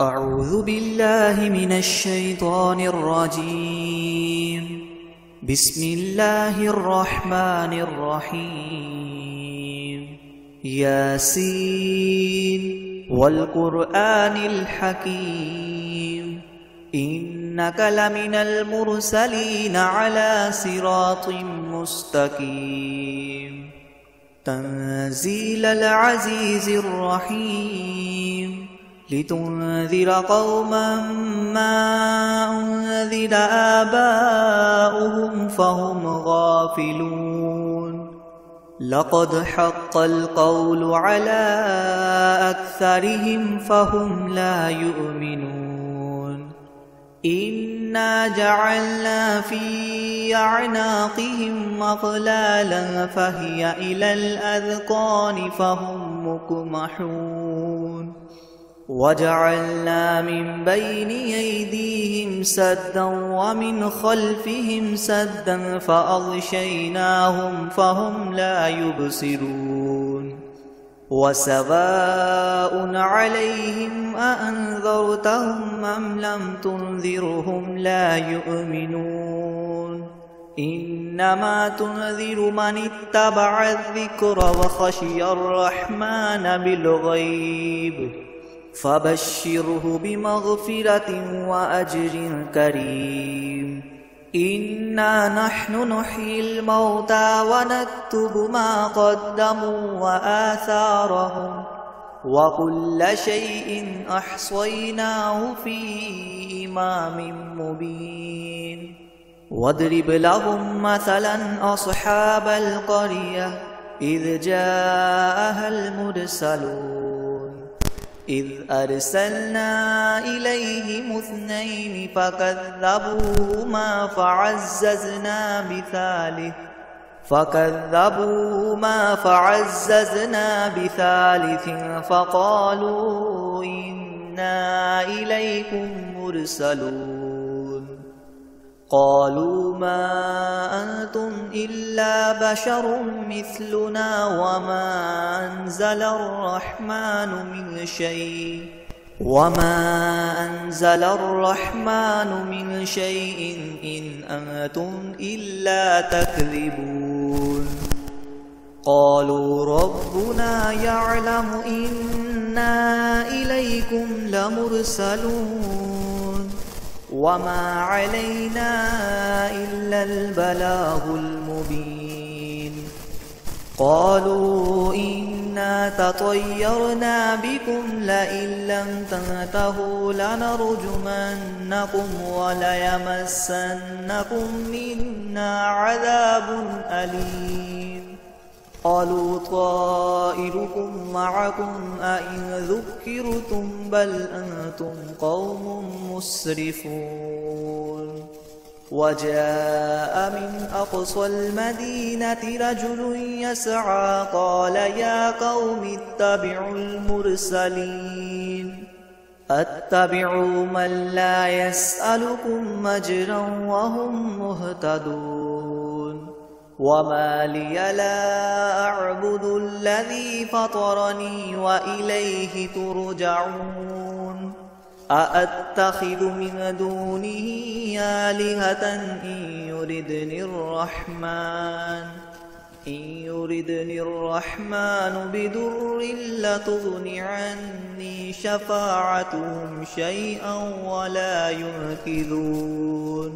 أعوذ بالله من الشيطان الرجيم. بسم الله الرحمن الرحيم. ياسين والقرآن الحكيم إنك لمن المرسلين على صراط مستقيم. تنزيل العزيز الرحيم لتنذر قوما ما أنذر آباؤهم فهم غافلون. لقد حق القول على أكثرهم فهم لا يؤمنون. إنا جعلنا في أعناقهم أغلالا فهي إلى الأذقان فهم مقمحون. وجعلنا من بين أيديهم سدا ومن خلفهم سدا فأغشيناهم فهم لا يبصرون. وسواء عليهم أأنذرتهم أم لم تنذرهم لا يؤمنون. إنما تنذر من اتبع الذكر وخشي الرحمن بالغيب فبشره بمغفرة وأجر كريم. إنا نحن نحيي الموتى ونكتب ما قدموا وآثارهم وكل شيء أحصيناه في إمام مبين. واضرب لهم مثلا أصحاب القرية إذ جاءها المرسلون إذ أرسلنا إليهم اثنين فكذبوهما فعززنا بثالث فقالوا إنا إليكم مرسلون. قالوا ما أنتم إلا بشر مثلنا وما أنزل الرحمن من شيء إن أنتم إلا تكذبون. قالوا ربنا يعلم إنا إليكم لمرسلون وما علينا إلا البلاغ المبين. قالوا إنا تطيرنا بكم لئن لم تنتهوا لنرجمنكم وليمسنكم منا عذاب أليم. قالوا طائركم معكم أئن ذكرتم بل أنتم قوم مسرفون. وجاء من أقصى المدينة رجل يسعى قال يا قوم اتبعوا المرسلين اتبعوا من لا يسألكم أجرا وهم مهتدون. وما لي لا أعبد الذي فطرني وإليه ترجعون. أأتخذ من دونه آلهة إن يردني الرحمن بضر لتغن عني شفاعتهم شيئا ولا ينقذون.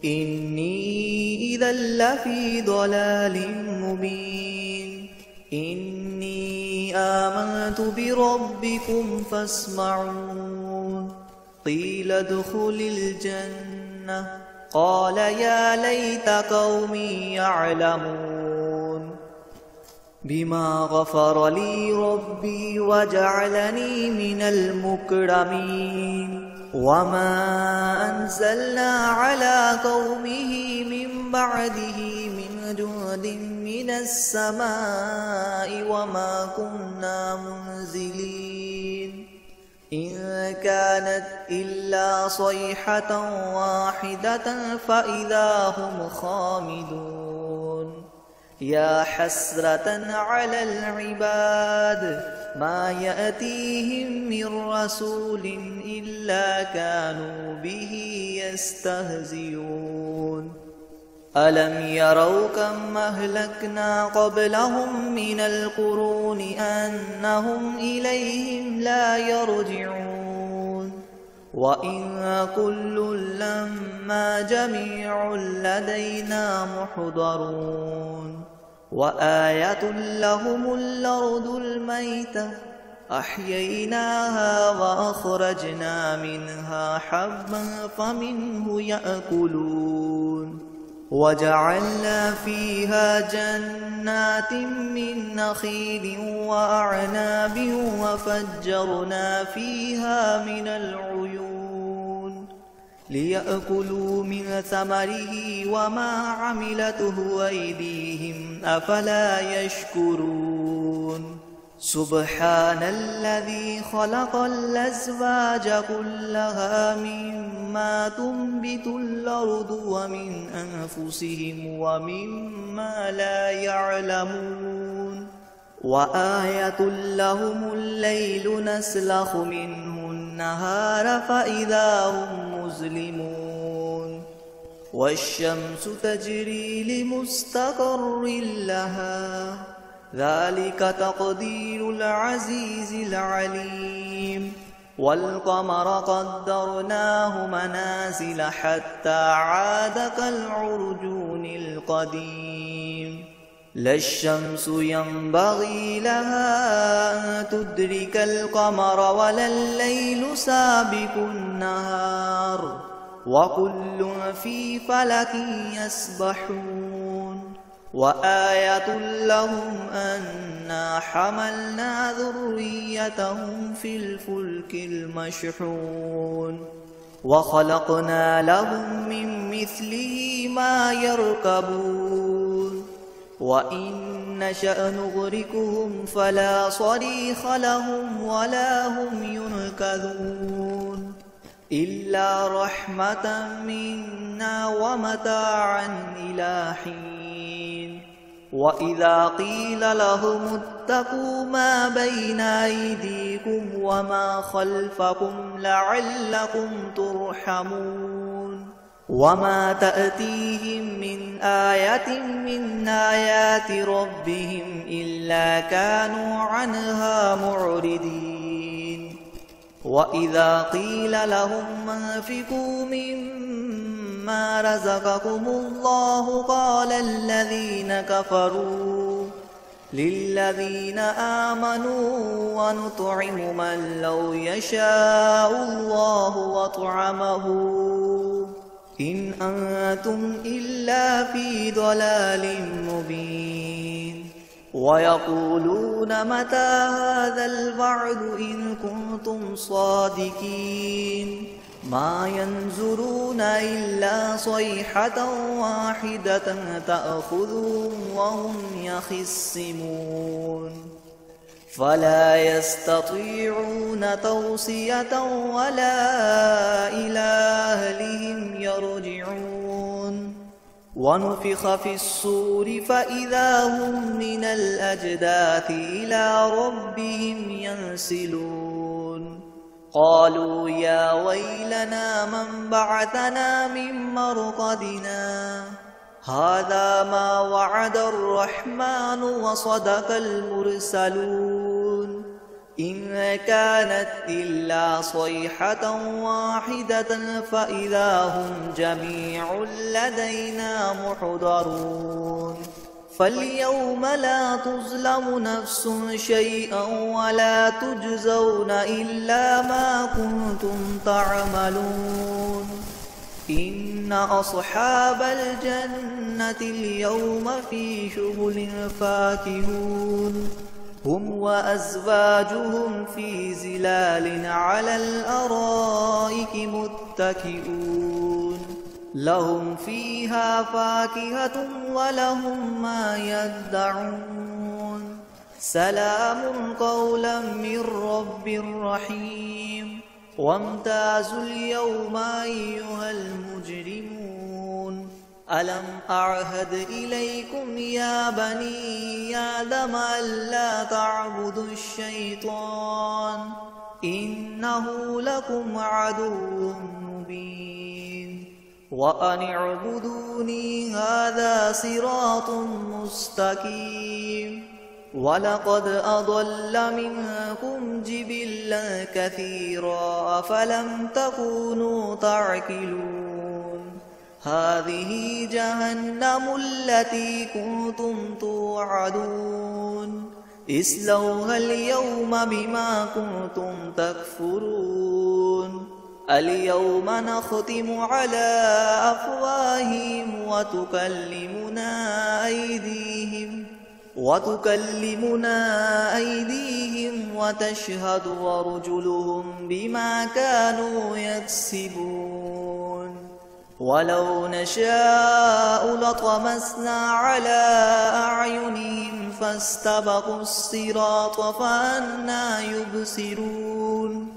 إني إذا لفي ضلال مبين. إني آمنت بربكم فاسمعون. قيل ادخل الجنة قال يا ليت قومي يعلمون بما غفر لي ربي وجعلني من المكرمين. وما أنزلنا على قومه من بعده من جند من السماء وما كنا منزلين. إن كانت إلا صيحة واحدة فإذا هم خامدون. يا حسرة على العباد ما يأتيهم من رسول إلا كانوا به يستهزئون ألم يروا كم أهلكنا قبلهم من القرون أنهم إليهم لا يرجعون وإن كل لما جميع لدينا محضرون وآية لهم الأرض الميتة أحييناها وأخرجنا منها حبا فمنه يأكلون وجعلنا فيها جنات من نخيل وأعناب وفجرنا فيها من العيون ليأكلوا من ثمره وما عملته أيديهم أفلا يشكرون سبحان الذي خلق الأزواج كلها مما تنبت الأرض ومن أنفسهم ومما لا يعلمون وآية لهم الليل نسلخ منه النهار فإذا هم مظلمون والشمس تجري لمستقر لها ذلك تقدير العزيز العليم والقمر قدرناه منازل حتى عاد كالعرجون القديم لا الشمس ينبغي لها أن تدرك القمر ولا الليل سابق النهار وكل في فلك يسبحون وآية لهم أنا حملنا ذريتهم في الفلك المشحون وخلقنا لهم من مثله ما يركبون وإن نشأ نغرقهم فلا صريخ لهم ولا هم ينقذون إلا رحمة منا ومتاعا إلى حين وإذا قيل لهم اتقوا ما بين أيديكم وما خلفكم لعلكم ترحمون وما تأتيهم من آية من آيات ربهم إلا كانوا عنها معرضين وإذا قيل لهم أنفقوا مما رزقكم الله قال الذين كفروا للذين آمنوا ونطعم من لو يشاء الله وطعمه إن أنتم إلا في ضلال مبين ويقولون متى هذا الوعد إن كنتم صادقين ما ينظرون إلا صيحة واحدة تأخذهم وهم يخصمون فلا يستطيعون توصية ولا إلى أهلهم يرجعون ونفخ في الصور فإذا هم من الأجداث إلى ربهم ينسلون قالوا يا ويلنا من بعثنا من مرقدنا هذا ما وعد الرحمن وصدق المرسلون إن كانت إلا صيحة واحدة فإذا هم جميع لدينا محضرون فاليوم لا تظلم نفس شيئا ولا تجزون إلا ما كنتم تعملون إن أصحاب الجنة اليوم في شغل فاكهون هم وأزواجهم في ظلال على الأرائك متكئون لهم فيها فاكهة ولهم ما يدعون سلام قولا من رب رحيم وامتازوا اليوم أيها المجرمون ألم أعهد إليكم يا بني آدم ألا تعبدوا الشيطان إنه لكم عدو مبين وأن اعبدوني هذا صراط مستقيم ولقد أضل منكم جبلا كثيرا أفلم تكونوا تعقلون هذه جهنم التي كنتم توعدون اصلوها اليوم بما كنتم تكفرون اليوم نختم على أفواههم وتكلمنا أيديهم وتشهد أرجلهم بما كانوا يكسبون ولو نشاء لطمسنا على أعينهم فاستبقوا الصراط فأنى يبصرون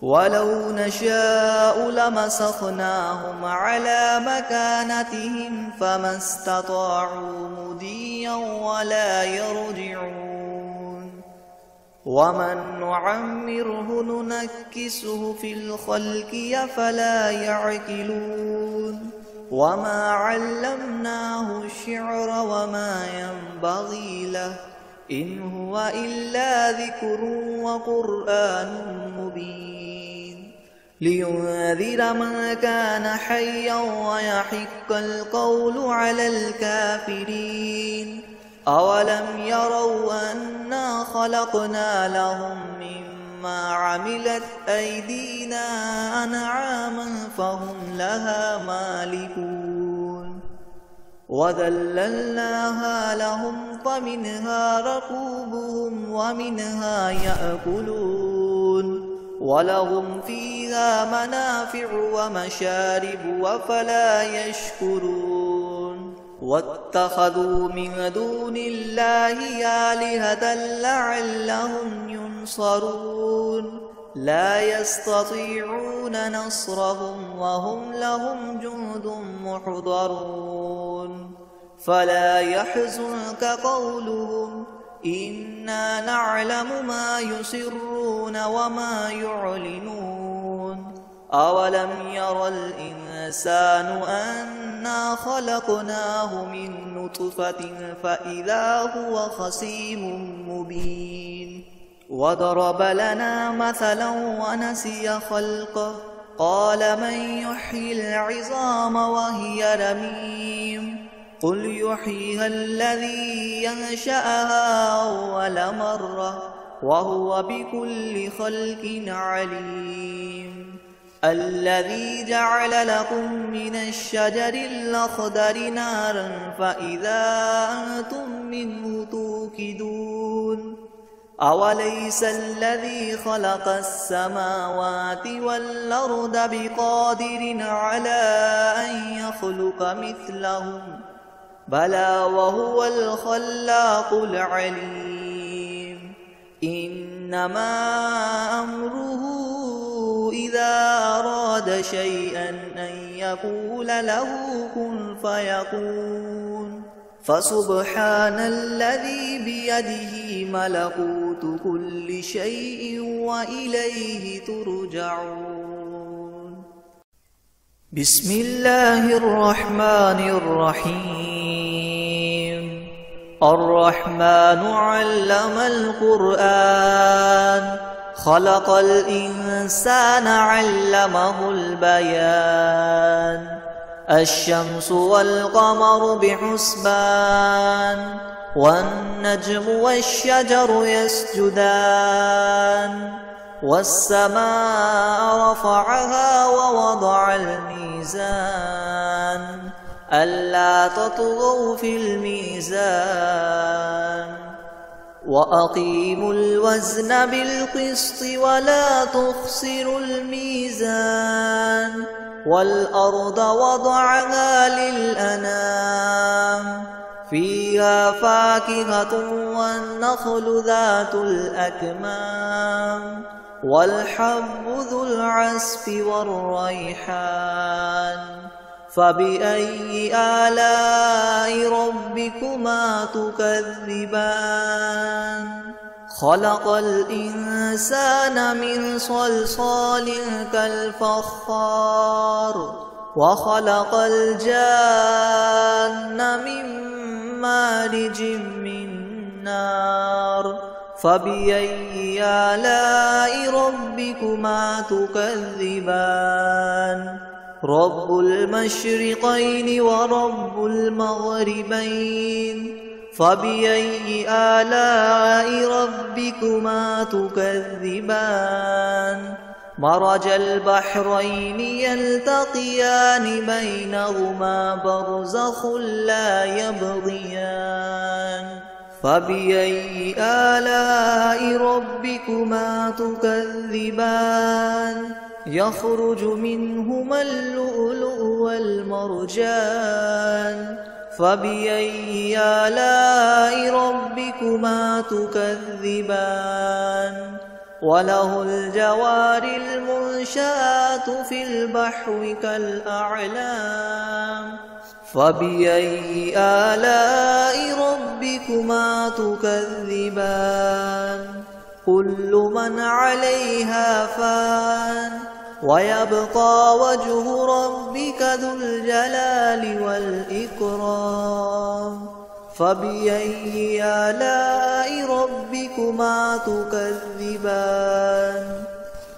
ولو نشاء لمسخناهم على مكانتهم فما استطاعوا مضيا ولا يرجعون ومن نعمره ننكسه في الخلق أفلا يعقلون وما علمناه الشعر وما ينبغي له إن هو إلا ذكر وقرآن مبين لينذر من كان حيا ويحق القول على الكافرين أولم يروا أنا خلقنا لهم مما عملت أيدينا أنعاما فهم لها مالكون وذللناها لهم فمنها ركوبهم ومنها يأكلون ولهم فيها منافع ومشارب أفلا يشكرون واتخذوا من دون الله آلهة لعلهم ينصرون لا يستطيعون نصرهم وهم لهم جند محضرون فلا يحزنك قولهم إنا نعلم ما يسرون وما يعلنون أولم ير الإنسان أنا خلقناه من نطفة فإذا هو خصيم مبين وضرب لنا مثلا ونسي خلقه قال من يحيي العظام وهي رميم قل يحييها الذي ينشأها أول مرة وهو بكل خلق عليم الذي جعل لكم من الشجر الأخضر نارا فإذا أنتم منه توقدون أوليس الذي خلق السماوات والأرض بقادر على أن يخلق مثلهم بلى وهو الخلاق العليم إنما أمره إذا أراد شيئا أن يقول له كن فيكون فسبحان الذي بيده ملكوت كل شيء وإليه ترجعون بسم الله الرحمن الرحيم الرحمن علم القرآن خلق الإنسان علمه البيان الشمس والقمر بحسبان والنجم والشجر يسجدان والسماء رفعها ووضع الميزان ألا تطغوا في الميزان وأقيموا الوزن بالقسط ولا تخسروا الميزان والأرض وضعها للأنام فيها فاكهة والنخل ذات الأكمام والحب ذو العصف والريحان فبأي آلاء ربكما تكذبان خلق الإنسان من صلصال كالفخار وخلق الجان من مارج من نار فبأي آلاء ربكما تكذبان رب المشرقين ورب المغربين فبأي آلاء ربكما تكذبان مرج البحرين يلتقيان بينهما برزخ لا يبغيان فبأي آلاء ربكما تكذبان يخرج منهما اللؤلؤ والمرجان فبأي آلاء ربكما تكذبان وله الجوار المنشآت في البحر كالأعلام فبأي آلاء ربكما تكذبان كل من عليها فان ويبقى وجه ربك ذو الجلال والإكرام فبأي آلاء ربكما تكذبان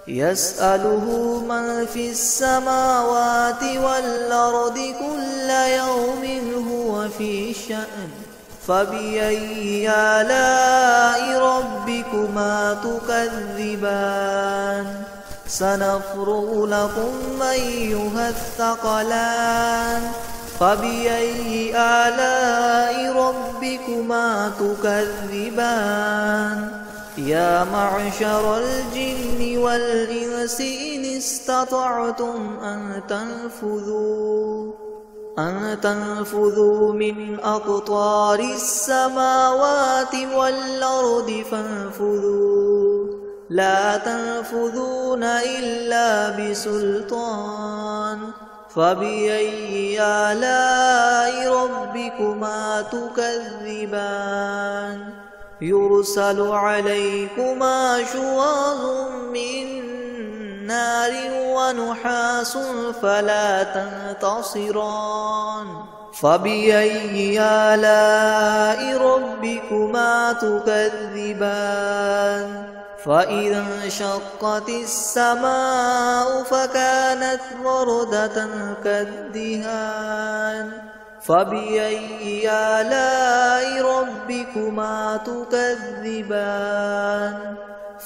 يسأله من في السماوات والأرض كل يوم هو في شأن فبأي آلاء ربكما تكذبان سنفرغ لكم أيها الثقلان فبأي آلاء ربكما تكذبان يا معشر الجن والإنس إن استطعتم أن تنفذوا من أقطار السماوات والأرض فانفذوا لا تنفذون إلا بسلطان فبأي آلاء ربكما تكذبان يرسل عليكما شواظ من نار ونحاس فلا تنتصران فبأي آلاء ربكما تكذبان فإذا انشقت السماء فكانت وردة كالدهان فبأي آلاء ربكما تكذبان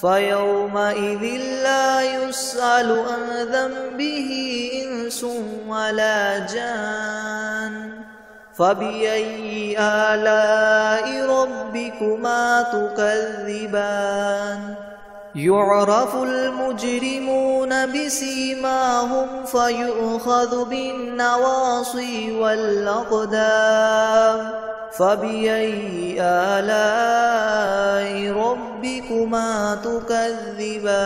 فيومئذ لا يسأل عن ذنبه إنس ولا جان فبأي آلاء ربكما تكذبان يعرف المجرمون بسيماهم فيؤخذ بالنواصي والأقدام فبأي آلاء ربكما تكذبان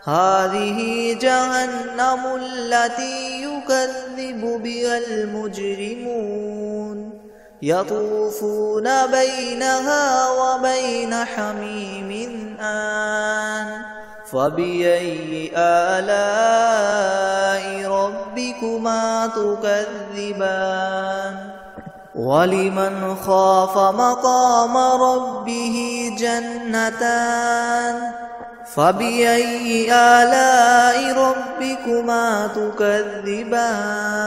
هذه جهنم التي يكذب بها المجرمون يطوفون بينها وبين حميم آن فبأي آلاء ربكما تكذبان ولمن خاف مقام ربه جنتان فبأي آلاء ربكما تكذبان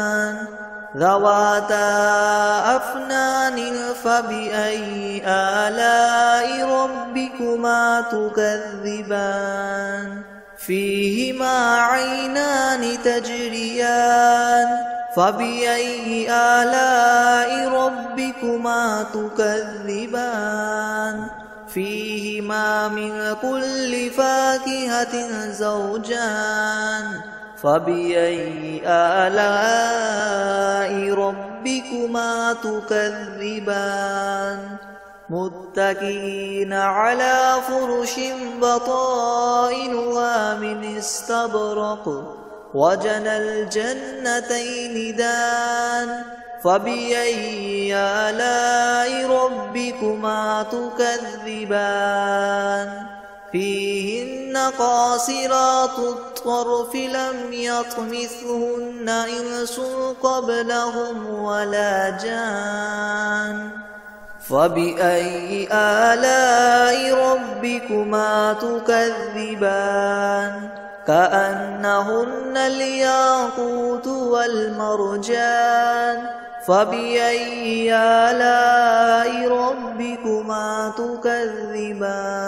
ذواتا أفنان فبأي آلاء ربكما تكذبان فيهما عينان تجريان فبأي آلاء ربكما تكذبان فيهما من كل فاكهة زوجان فبأي آلاء ربكما تكذبان متكئين على فرش بطائنها من استبرق وجنى الجنتين دان فبأي آلاء ربكما تكذبان فيهن قاصرات الطرف لم يطمثهن إنس قبلهم ولا جان فبأي آلاء ربكما تكذبان كأنهن الياقوت والمرجان فبأي آلاء ربكما تكذبان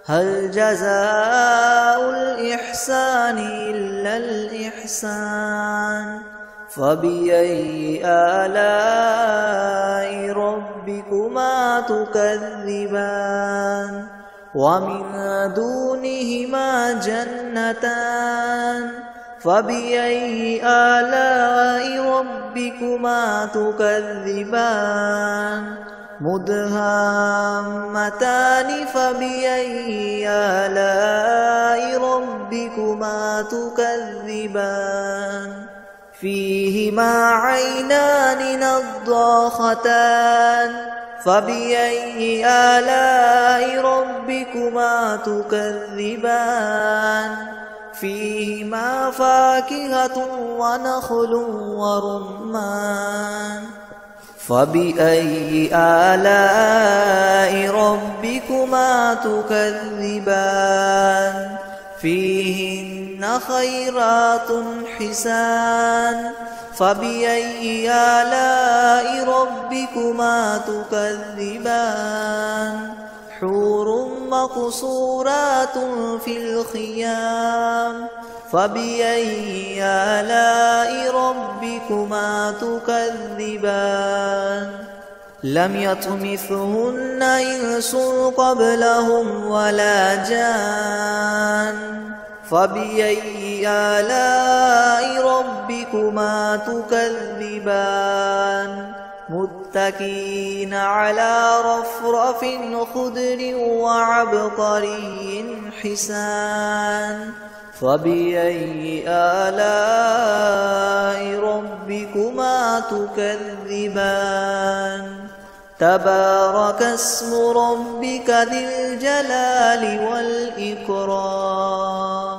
هل جزاء الإحسان إلا الإحسان فبأي آلاء ربكما تكذبان ومن دونهما جنتان فبأي آلاء ربكما تكذبان مدهامتان فبأي آلاء ربكما تكذبان فيهما عينان نضاختان فبأي آلاء ربكما تكذبان فيهما فاكهة ونخل ورمان فبأي آلاء ربكما تكذبان فيهن خيرات حسان فبأي آلاء ربكما تكذبان حور مقصورات في الخيام فبأي آلاء ربكما تكذبان لم يطمثهن إنس قبلهم ولا جان فبأي آلاء ربكما تكذبان متكئين على رفرف خضر وعبقري حسان فبأي آلاء ربكما تكذبان تبارك اسم ربك ذي الجلال والإكرام